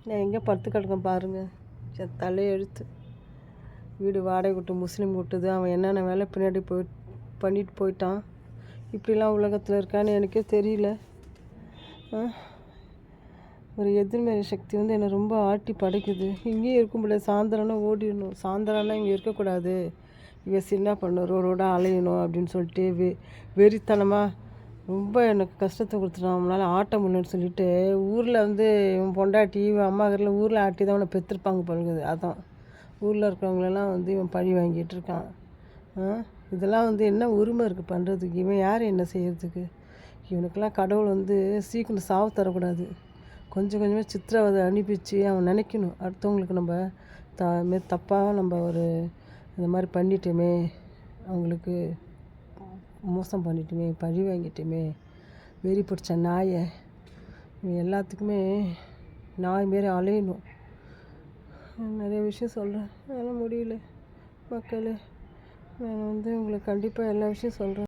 நான் எங்கே படுத்து கிடக்கேன் பாருங்கள். தலையெழுத்து. வீடு வாடகை விட்டு முஸ்லீம் விட்டுது. அவன் என்னென்ன வேலை பின்னாடி பண்ணிட்டு போயிட்டான். இப்படிலாம் உலகத்தில் இருக்கான்னு எனக்கே தெரியல. ஒரு எதிர்மறை சக்தி வந்து என்னை ரொம்ப ஆட்டி படைக்குது. இங்கேயே இருக்க முடியாது. சாயந்தரம்னா ஓடிடணும். சாயந்தரம்னா இங்கே இருக்கக்கூடாது. இவன் சின்ன பண்ண ரோடாக அலையணும் அப்படின்னு சொல்லிட்டு வெறித்தனமாக ரொம்ப எனக்கு கஷ்டத்தை கொடுத்துட்டான். அவனால் ஆட்ட முடியலன்னு சொல்லிட்டு ஊரில் வந்து இவன் பொண்டாட்டி இவன் அம்மாக்கரில் ஊரில் ஆட்டி தான் அவனை பெற்றிருப்பாங்க பழகுது. அதான் ஊரில் இருக்கிறவங்களெல்லாம் வந்து இவன் பழி வாங்கிட்டு இருக்கான். இதெல்லாம் வந்து என்ன உரிமை இருக்குது பண்ணுறதுக்கு? இவன் யார் என்ன செய்கிறதுக்கு? இவனுக்கெல்லாம் கடவுள் வந்து சீக்கிரம் சாவு தரக்கூடாது. கொஞ்சம் கொஞ்சமாக சித்திரவதை அனுப்பிச்சு அவன் நினைக்கணும், அடுத்தவங்களுக்கு நம்ம தப்பாக நம்ம ஒரு இந்த மாதிரி பண்ணிட்டோமே, அவங்களுக்கு மோசம் பண்ணிட்டோமே, பழி வாங்கிட்டோமே, வெறி பிடிச்ச நாயை, எல்லாத்துக்குமே நாய் மாரி அலையணும். நிறைய விஷயம் சொல்கிறேன், அதெல்லாம் முடியல மக்களே. நான் வந்து உங்களுக்கு கண்டிப்பாக எல்லா விஷயம் சொல்கிறேன்.